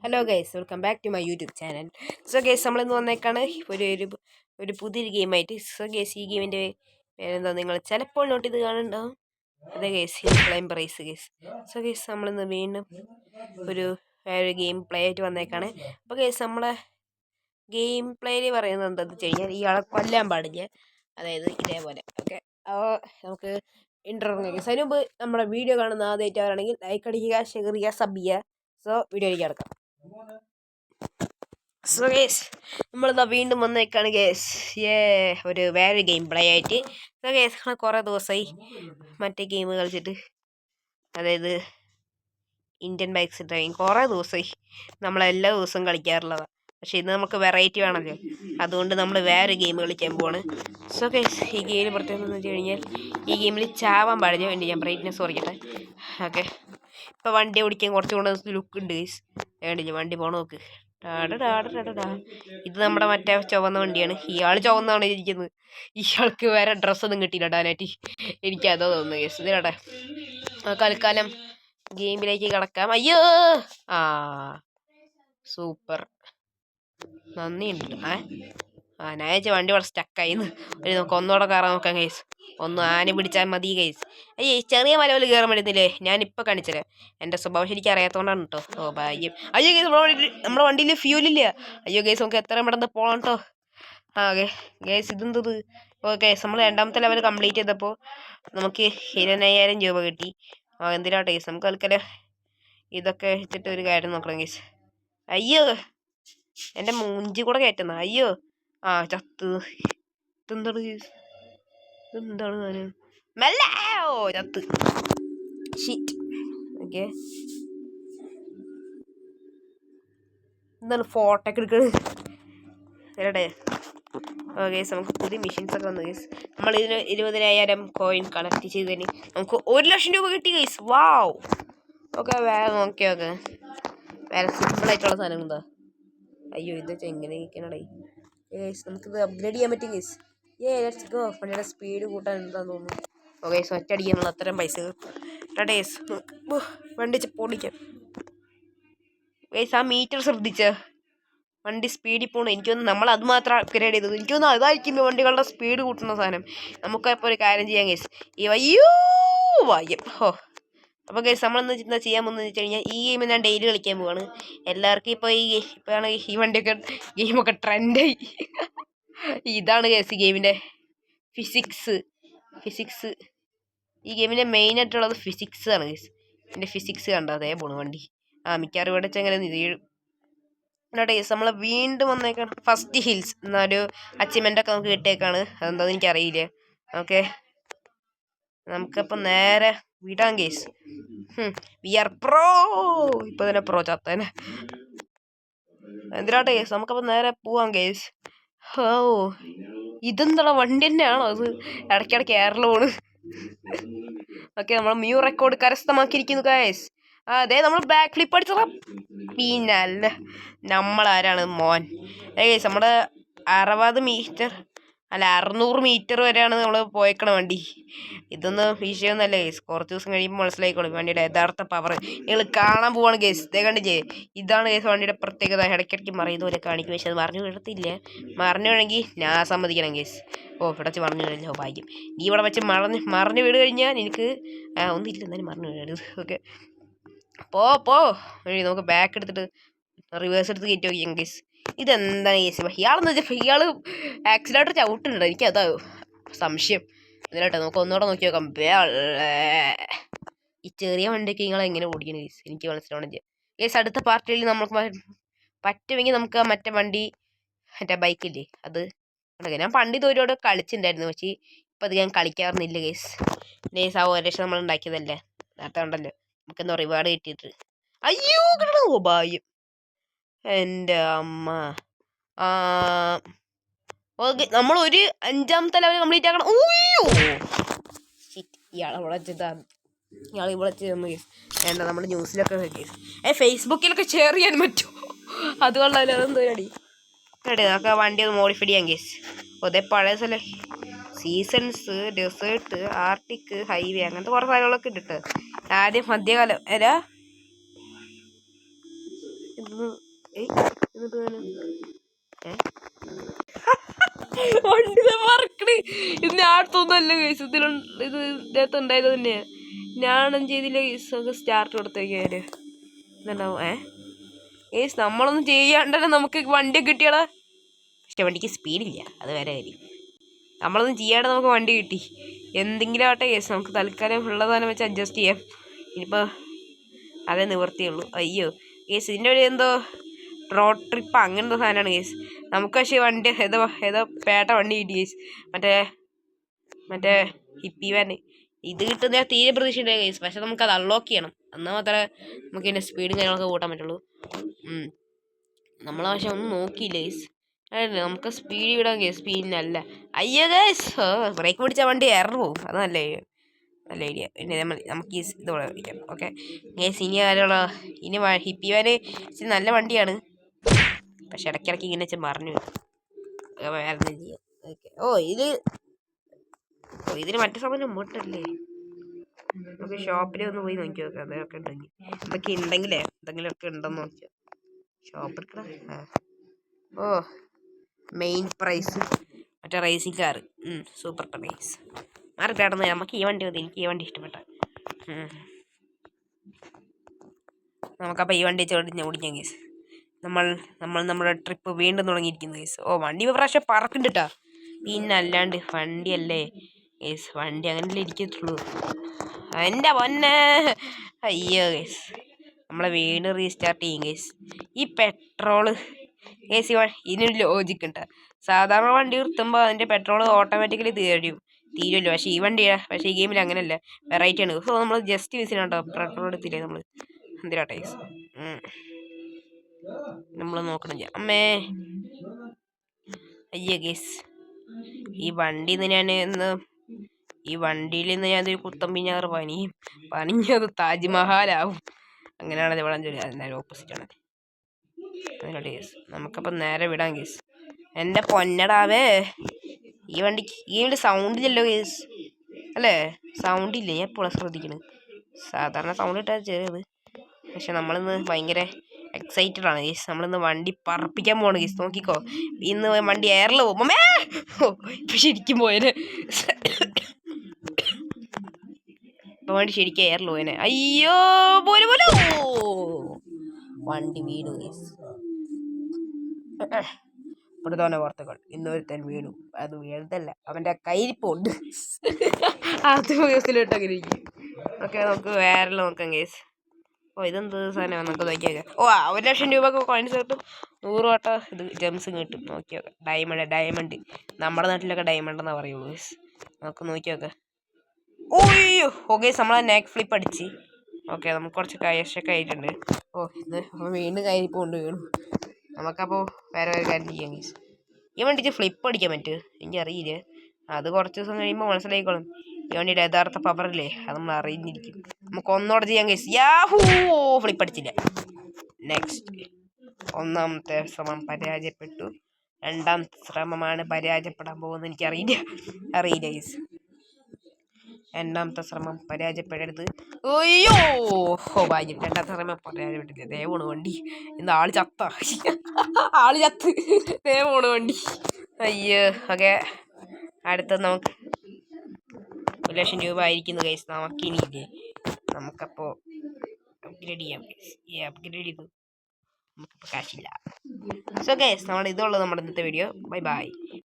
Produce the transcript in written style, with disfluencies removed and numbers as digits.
Hello guys, welcome back to my YouTube channel. So guys, നമ്മളിന്ന് വന്നേക്കാണ് ഒരു പുതിയൊരു ഗെയിമായിട്ട്. സോ ഗൈസ്, ഈ ഗെയിമിൻ്റെ പേരെന്താ നിങ്ങൾ ചിലപ്പോൾ നോട്ട് ചെയ്ത് കാണുന്നുണ്ടാവും. അതെ guys, climber race guys. So guys, നമ്മളിന്ന് വീണ്ടും ഒരു ഗെയിം പ്ലേ ആയിട്ട് വന്നേക്കാണ്. അപ്പോൾ ഗൈസ്, നമ്മളെ ഗെയിം പ്ലേയിൽ പറയുന്നത് എന്താണെന്ന് വെച്ച് കഴിഞ്ഞാൽ ഇയാളെ കൊല്ലാൻ പാടില്ല. അതായത് ഇതേപോലെ ഓക്കെ. അപ്പോൾ നമുക്ക് ഇൻട്രോ ഗൈസ്. അതിന് മുമ്പ് നമ്മുടെ വീഡിയോ കാണുന്ന ആദ്യമായിട്ടാണെങ്കിൽ ലൈക്ക് അടിക്കുക, ഷെയർ ചെയ്യുക, സബ് ചെയ്യുക. സോ വീഡിയോയിലേക്ക് കിടക്കാം. സോ ഗേസ്, നമ്മളിതാ വീണ്ടും വന്നേക്കാണ് ഗേസ്. ഒരു വേറെ ഗെയിം പ്ലേ ആയിട്ട്. സോ ഗേസ്, കുറേ ദിവസമായി മറ്റേ ഗെയിം കളിച്ചിട്ട്, അതായത് ഇന്ത്യൻ ബൈക്സ് ഡ്രൈവിങ്. കുറേ ദിവസമായി നമ്മളെല്ലാ ദിവസവും കളിക്കാറുള്ളതാണ്. പക്ഷേ ഇന്ന് നമുക്ക് വെറൈറ്റി വേണമല്ലോ, അതുകൊണ്ട് നമ്മൾ വേറെ ഗെയിം കളിക്കാൻ പോവാണ്. സോ ഗേസ്, ഈ ഗെയിമിൽ പ്രത്യേകത എന്ന് വെച്ച് കഴിഞ്ഞാൽ ഈ ഗെയിമിൽ ചാവാൻ പാടില്ല. വേണ്ടി ഞാൻ ബ്രൈറ്റ്നെസ് കുറയ്ക്കട്ടെ. ഓക്കെ, ഇപ്പോൾ വണ്ടി ഓടിക്കാൻ കുറച്ചുകൊണ്ട് ലുക്ക് ഉണ്ട് ഗേസ്. വേണ്ടില്ല, വണ്ടി പോണ നോക്ക്. ഇത് നമ്മുടെ മറ്റേ ചുവന്ന വണ്ടിയാണ്. ഇയാൾ ചുവന്നാണ് ഇരിക്കുന്നത്. ഇയാൾക്ക് വേറെ ഡ്രസ്സൊന്നും കിട്ടിയില്ല ഇടാനായിട്ട്. എനിക്ക് അതോ തോന്നുന്നു ഗേസ്. ഇതിലടെ തൽക്കാലം ഗെയിമിലേക്ക് കിടക്കാം. അയ്യോ, ആ സൂപ്പർ, നന്ദിയുണ്ട്. ഞാൻ വണ്ടി ഇവിടെ സ്റ്റക്കായിന്ന്. നമുക്ക് ഒന്നുകൂടെ കയറാൻ നോക്കാം ഗൈസ്. ഒന്ന് ആന പിടിച്ചാൽ മതി ഗൈസ്. അയ്യേ, ചെറിയ മലയിൽ കയറാൻ പറ്റുന്നില്ലേ? ഞാനിപ്പോൾ കാണിച്ചുതരാം. എൻ്റെ സ്വഭാവം ശരിക്കും അറിയാത്തതുകൊണ്ടാണ് കേട്ടോ. ഓ ഭാഗ്യം. അയ്യോ ഗൈസ്, നമ്മുടെ വണ്ടിയിൽ ഫ്യൂലില്ല. അയ്യോ ഗൈസ്, നമുക്ക് എത്രയും പെട്ടെന്ന് പോകണം കേട്ടോ. Okay guys, ഇതെന്തത്? ഓക്കെ, നമ്മൾ രണ്ടാമത്തെ ലെവൽ കംപ്ലീറ്റ് ചെയ്തപ്പോൾ നമുക്ക് 20,000 രൂപ കിട്ടി. എന്തിനാട്ടെ ഗൈസ്, നമുക്ക് തൽക്കാലം ഇതൊക്കെ വെച്ചിട്ട് ഒരു കാര്യം നോക്കണം ഗൈസ്. അയ്യോ, എൻ്റെ മൂഞ്ചി കൂടെ കയറ്റുന്ന. അയ്യോ, ചത്ത്. ഇതെന്താണ് ഗൈസ്? എന്താണ് ഞാൻ മെല്ലെ? ഓ, ചത്ത്. ഷീറ്റ്. ഓക്കെ, എന്താണ് ഫോട്ടോ ഒക്കെ എടുക്കുന്നത്? എവിടെ? ഓക്കെ, നമുക്ക് പുതിയ മെഷീൻസ് ഒക്കെ വന്നു ഗൈസ്. നമ്മൾ ഇതിന് 20,000 കോയിൻ കളക്ട് ചെയ്തതിന് നമുക്ക് 1,00,000 രൂപ കിട്ടി ഗൈസ്. വാവ്. ഓക്കെ, വേറെ നോക്കി ഓക്കെ. വേറെ സിമ്പിളായിട്ടുള്ള സാധനം എന്താ? അയ്യോ, ഇത് എങ്ങനെ ഇരിക്കണടേ ഗൈസ്? നമുക്കിത് അപ്ഗ്രേഡ് ചെയ്യാൻ പറ്റും ഗൈസ്. Let's go. വണ്ടിയുടെ സ്പീഡ് കൂട്ടാൻ എന്താന്ന് തോന്നുന്നു. ഓക്കെ, ഒറ്റയടിക്കാനുള്ള അത്രയും പൈസ ഗൈസ്. വണ്ടി പൊടിക്കാം ഗൈസ്. ആ മീറ്റർ ശ്രദ്ധിച്ച വണ്ടി സ്പീഡിൽ പോകണം. എനിക്കൊന്ന് നമ്മൾ അത് മാത്രം അപ്ഗ്രേഡ് ചെയ്തത്. എനിക്കൊന്ന് അതായിരിക്കും വണ്ടികളുടെ സ്പീഡ് കൂട്ടുന്ന സാധനം. നമുക്കപ്പോൾ ഒരു കാര്യം ചെയ്യാം ഗൈസ്. ഈ അയ്യോ വായം. അപ്പോൾ ഗൈസ്, നമ്മളെന്ന് എന്താ ചെയ്യാൻ പോകുന്നത് വെച്ച് കഴിഞ്ഞാൽ ഈ ഗെയിം ഞാൻ ഡെയിലി കളിക്കാൻ പോവാണ്. എല്ലാവർക്കും ഇപ്പോൾ ഇപ്പോഴാണ് ഈ വണ്ടിയൊക്കെ ഗെയിമൊക്കെ ട്രെൻഡായി. ഇതാണ് ഗൈസ് ഈ ഗെയിമിൻ്റെ ഫിസിക്സ്. ഈ ഗെയിമിൻ്റെ മെയിനായിട്ടുള്ളത് ഫിസിക്സ് ആണ് ഗൈസ്. എൻ്റെ ഫിസിക്സ് കണ്ടോ? അതേ പോണു വണ്ടി. മിക്കവാറും ഇവിടെ വെച്ചെങ്ങനെ വീഴും. ഗൈസ്, നമ്മൾ വീണ്ടും വന്നേക്കാണ് ഫസ്റ്റ് ഹിൽസ് എന്നൊരു അച്ചീവ്മെൻ്റൊക്കെ നമുക്ക് കിട്ടിയേക്കാണ്. അതെന്താണെന്ന് എനിക്കറിയില്ല. ഓക്കെ, നമുക്കപ്പോൾ നേരെ വിടാം ഗൈസ്. V R pro. ഇപ്പൊ തന്നെ പ്രോ ചത്തേനെ. എന്തിനാട്ടെ ഗൈസ്, നമുക്കപ്പോൾ നേരെ പോവാം ഗൈസ്. ഓ, ഇതെന്താ വണ്ടി തന്നെയാണോ അത്? ഇടയ്ക്കിടയ്ക്ക് എയറിലോണ്. ഓക്കെ, നമ്മൾ ന്യൂ റെക്കോർഡ് കരസ്ഥമാക്കിയിരിക്കുന്നു ഗൈസ്. അതെ, നമ്മൾ ബാക്ക് ഫ്ലിപ്പ് അടിച്ചതാ. പിന്നല്ല, നമ്മളാരാണ് മോൻ ഗൈസ്. നമ്മുടെ 60 മീറ്റർ അല്ല 600 മീറ്റർ വരെയാണ് നമ്മൾ പോയേക്കണ വണ്ടി. ഇതൊന്നും വിഷയമൊന്നുമല്ല ഗൈസ്. കുറച്ച് ദിവസം കഴിയുമ്പോൾ മനസ്സിലായിക്കോളും വണ്ടിയുടെ യഥാർത്ഥ പവർ. നിങ്ങൾ കാണാൻ പോവാണ് ഗൈസ്. ഇതേ കണ്ടില്ലേ? ഇതാണ് ഗൈസ് വണ്ടിയുടെ പ്രത്യേകത. ഇടയ്ക്കിടയ്ക്ക് മറിയുന്ന പോലെ കാണിക്കും. പക്ഷെ അത് മറിഞ്ഞു വീഴത്തില്ല. മറിഞ്ഞു വീണെങ്കിൽ ഞാൻ സമ്മതിക്കണം ഗൈസ്. ഓ, ഇവിടെ വെച്ച് മറിഞ്ഞു വീഴല്ലോ, ഭാഗ്യം. നീ ഇവിടെ വെച്ച് മറിഞ്ഞു വീട് കഴിഞ്ഞാൽ എനിക്ക് ഒന്നുമില്ല, എന്നാലും മറിഞ്ഞു വീഴരുത്. ഓക്കെ, പോ. നമുക്ക് ബാക്ക് എടുത്തിട്ട് റിവേഴ്സ് എടുത്ത് കയറ്റി നോക്കിയാൽ ഗൈസ്. ഇതെന്താണ് ഗൈസ്? ഇയാളെന്ന് വെച്ചാൽ ഇയാൾ ആക്സിലേറ്റർ ചവിട്ടുണ്ടോ? എനിക്ക് അതാ സംശയം. ഇതിലോട്ടെ നമുക്ക് ഒന്നുകൂടെ നോക്കി നോക്കാം. ഈ ചെറിയ വണ്ടിയൊക്കെ നിങ്ങൾ എങ്ങനെ ഓടിക്കണം ഗൈസ്? എനിക്ക് മനസ്സിലാവണില്ല ഗൈസ്. അടുത്ത പാർട്ടിയിൽ നമുക്ക് പറ്റുമെങ്കിൽ നമുക്ക് മറ്റേ വണ്ടി, മറ്റേ ബൈക്കില്ലേ അത് ഞാൻ പണ്ട് ഇതൊരുപാട് കളിച്ചിട്ടുണ്ടായിരുന്നു. പക്ഷേ ഇപ്പം അത് ഞാൻ കളിക്കാറുന്നില്ല ഗൈസ്. ഗൈസ്, ആ 1,00,000 നമ്മൾ ഉണ്ടാക്കിയതല്ലേ നേരത്തെ ഉണ്ടല്ലോ, നമുക്കെന്തോ റിവാർഡ് കിട്ടിയിട്ട്. അയ്യോ കിട്ടണോ ഭാഗ്യം. എൻ്റെ അമ്മ. ഓക്കെ, നമ്മൾ ഒരു 5ാമത്തെ ലെവൽ കംപ്ലീറ്റ് ആക്കണം. ഓയ്യോ, ഇയാളെ വിളച്ചതാണ്. ഇയാൾ വിളച്ചതെന്ന് എന്താ നമ്മൾ ന്യൂസിലൊക്കെ ഫേസ്ബുക്കിലൊക്കെ ഷെയർ ചെയ്യാൻ പറ്റുമോ? അതുകൊണ്ടല്ലോ, അതെന്തോ അടി. നമുക്ക് ആ വണ്ടി ഒന്ന് മോഡിഫൈ ചെയ്യാം കേസ്. അതേ പഴയ സ്ഥലം സീസൺസ്, ഡെസേർട്ട്, ആർട്ടിക്, ഹൈവേ അങ്ങനത്തെ കുറേ സാധനങ്ങളൊക്കെ ഇട്ടിട്ട് ആദ്യം മധ്യകാലം വണ്ടി മറക്കണേ. ഇത് ഞാൻ അടുത്തൊന്നുമല്ല കേസ്. ഇത് ഇതിനകത്ത് ഉണ്ടായത് തന്നെയാ. ഞാനും ചെയ്തില്ല കേസ്. സ്റ്റാർട്ട് കൊടുത്തേക്കാര് ഇതുണ്ടാവും. കേസ് നമ്മളൊന്നും ചെയ്യാണ്ടല്ലേ നമുക്ക് വണ്ടി കിട്ടിയടാ. പക്ഷെ വണ്ടിക്ക് സ്പീഡില്ല, അത് വേറെ കാര്യം. നമ്മളൊന്നും ചെയ്യാണ്ട് നമുക്ക് വണ്ടി കിട്ടി. എന്തെങ്കിലും ആവട്ടെ കേസ്, നമുക്ക് തൽക്കാലം ഉള്ള സാധനം വെച്ച് അഡ്ജസ്റ്റ് ചെയ്യാം. ഇനിയിപ്പോൾ അതേ നിവർത്തിയുള്ളൂ. അയ്യോ കേസ്, ഇതിൻ്റെ ഒരു എന്തോ റോഡ് ട്രിപ്പ് അങ്ങനത്തെ സാധനമാണ് കേസ്. നമുക്ക് പക്ഷേ വണ്ടി ഏതോ പേട്ട വണ്ടി കിട്ടി കേസ്. മറ്റേ ഹിപ്പി വാൻ. ഇത് കിട്ടുന്ന തീരെ പ്രതീക്ഷയില്ല കേസ്. പക്ഷെ നമുക്കത് അൺലോക്ക് ചെയ്യണം, എന്നാൽ മാത്രമേ നമുക്ക് ഇതിൻ്റെ സ്പീഡും കാര്യങ്ങളൊക്കെ കൂട്ടാൻ പറ്റുള്ളൂ. നമ്മൾ പക്ഷെ ഒന്നും നോക്കിയില്ല കേസ്. അതല്ലേ നമുക്ക് സ്പീഡ് വിടാൻ കേസ്. സ്പീഡിനല്ല. അയ്യോ കേസ്, ബ്രേക്ക് പിടിച്ച വണ്ടി എറർ പോകും. അത് നല്ല ഐഡിയ. പിന്നെ നമുക്ക് ഈ ഇതോടെ വിളിക്കാം. ഓക്കെ കേസ്, ഇനി ആരുള്ള ഇനി ഹിപ്പി വാന് ഇച്ചിരി നല്ല വണ്ടിയാണ്. പക്ഷെ ഇടയ്ക്കിടയ്ക്ക് ഇങ്ങനെ വെച്ചാൽ മറിഞ്ഞു വേറെ ചെയ്യാം. ഓക്കെ ഇതിന് മറ്റേ സമയം മുട്ടല്ലേ. നമുക്ക് ഷോപ്പിൽ ഒന്ന് പോയി നോക്കി നോക്കാം. അതൊക്കെ ഉണ്ടെങ്കിൽ എന്തെങ്കിലുമൊക്കെ ഉണ്ടെന്ന് നോക്കിയാൽ ഷോപ്പിൽ. മെയിൻ പ്രൈസ് മറ്റേ റേസിംഗ് കാർ സൂപ്പർ പ്രൈസ് മാറി കിടന്ന്. നമുക്ക് ഈ വണ്ടി മതി. എനിക്ക് ഈ വണ്ടി ഇഷ്ടപ്പെട്ട. നമുക്കപ്പോൾ ഈ വണ്ടി ഓടിക്കാം കേസ്. നമ്മൾ നമ്മുടെ ട്രിപ്പ് വീണ്ടും തുടങ്ങിയിരിക്കുന്നു കേസ്. വണ്ടി പ്രാവശ്യം പറക്കുന്നുണ്ട് കേട്ടോ. പിന്നെ അല്ലാണ്ട് വണ്ടിയല്ലേ കേസ്, വണ്ടി അങ്ങനെയല്ലേ ഇരിക്കത്തുള്ളൂ. എൻ്റെ പൊന്നെ. അയ്യോ കേസ്, നമ്മളെ വീണ്ടും റീസ്റ്റാർട്ട് ചെയ്യും കേസ്. ഈ പെട്രോള് കേസ്, ഇതിനൊരു ലോജിക്ക് ഉണ്ട്. സാധാരണ വണ്ടി നിർത്തുമ്പോൾ അതിൻ്റെ പെട്രോൾ ഓട്ടോമാറ്റിക്കലി തീരുമല്ലോ. പക്ഷേ ഈ ഗെയിമിൽ അങ്ങനെയല്ല, വെറൈറ്റി ആണ്. നമ്മൾ ജസ്റ്റ് വിസിലുണ്ടോ പെട്രോൾ എടുത്തില്ലേ നമ്മൾ. എന്തിനാട്ടെ കേസ് നമ്മൾ നോക്കണം. അമ്മേ അയ്യോ കേസ്, ഈ വണ്ടിയിൽ നിന്ന് ഞാനൊരു കുത്തം പിഞ്ഞാറ് പണിഞ്ഞത് താജ്മഹാലാവും. അങ്ങനെയാണ് ഇവിടെ അതിൻ്റെ ഓപ്പോസിറ്റാണ്. അതിനോട് കേസ് നമുക്കപ്പം നേരെ വിടാം കേസ്. എൻ്റെ പൊന്നടാവേ, ഈ വണ്ടി സൗണ്ടില്ലല്ലോ കേസ്. അല്ലേ, സൗണ്ടില്ല. ഞാൻ എപ്പോഴാണ് ശ്രദ്ധിക്കണത്. സാധാരണ സൗണ്ട് ഇട്ടാൽ ചെറിയത്. പക്ഷെ നമ്മളിന്ന് ഭയങ്കര എക്സൈറ്റഡ് ആണ് കേസ്. നമ്മളിന്ന് വണ്ടി പറപ്പിക്കാൻ പോവാണ് കേസ്. നോക്കിക്കോ, ഇന്ന് വണ്ടി എയറിൽ പോകും. ഇപ്പം ശരിക്കും പോയനെ. ഇപ്പം വണ്ടി ശരിക്കും എയറിൽ പോയനെ. അയ്യോ പോലെ വണ്ടി വീണു കേസ്. പ്രധാന വാർത്തകൾ. ഇന്നൊരുത്തൻ വീണു. അത് വീഴതല്ല, അവൻ്റെ കയ്യിരിപ്പുണ്ട്. അത് കേസിലിട്ട് അങ്ങനെ ഇരിക്കും. ഓക്കെ, നമുക്ക് വേറെ നോക്കാം കേസ്. ഇതെന്ത് സാധനമാണ് നമുക്ക് നോക്കിയേക്കാം. 1,00,000 രൂപ കോയിൻസ് കിട്ടും. 100 വട്ടം ഇത് ജെംസും കിട്ടും. നോക്കി നോക്കാം. ഡയമണ്ട് നമ്മുടെ നാട്ടിലൊക്കെ ഡയമണ്ട് എന്നാ പറയുള്ളൂ കേസ്. നമുക്ക് നോക്കി നോക്കാം. ഓക്കെ, നമ്മളെ നെക്ക് ഫ്ലിപ്പ് അടിച്ച്. ഓക്കെ, നമുക്ക് കുറച്ച് കയശൊക്കെ ആയിട്ടുണ്ട്. ഇത് വീണ്ടും കയ്യിരിപ്പുണ്ട് വീണു. നമുക്കപ്പോൾ വേറെ കാര്യം ചെയ്യാം കേസ്. ഈ വണ്ടിക്ക് ഫ്ലിപ്പ് അടിക്കാൻ പറ്റുമോ എനിക്കറിയില്ല. അത് കുറച്ച് ദിവസം കഴിയുമ്പോൾ മനസ്സിലായിക്കോളും. ഈ വണ്ടിയുടെ യഥാർത്ഥ പവറില്ലേ, അത് നമ്മൾ അറിഞ്ഞിരിക്കും. നമുക്ക് ഒന്നോടെ ചെയ്യാം കേസ്. ഫ്ലിപ്പ് അടിച്ചില്ല. നെക്സ്റ്റ്, ഒന്നാമത്തെ ശ്രമം പരാജയപ്പെട്ടു. രണ്ടാമത്തെ ശ്രമമാണ് പരാജയപ്പെടാൻ പോകുന്നത്. അറിയില്ല കേസ്. രണ്ടാമത്തെ ശ്രമം പരാജയപ്പെടരുത്. ഭാഗ്യം, രണ്ടാമത്തെ ശ്രമം പരാജയപ്പെട്ടില്ല. ദേവോണ് വണ്ടി. ഇന്ന് ആള് ചത്ത് ദേവോണ് വണ്ടി. അയ്യോ. ഓക്കെ, അടുത്തത് നമുക്ക് 1,00,000 രൂപ ആയിരിക്കുന്നു കേസ്. നമുക്കിനിയില്ലേ, നമുക്കപ്പോൾ അപ്ഗ്രേഡ് ചെയ്യാം കേസ്. അപ്ഗ്രേഡ് ചെയ്തു നമുക്കിപ്പോൾ കാശില്ല. സോ കേസ്, ഇതുള്ളത് നമ്മുടെ ഇന്നത്തെ വീഡിയോ. ബൈ.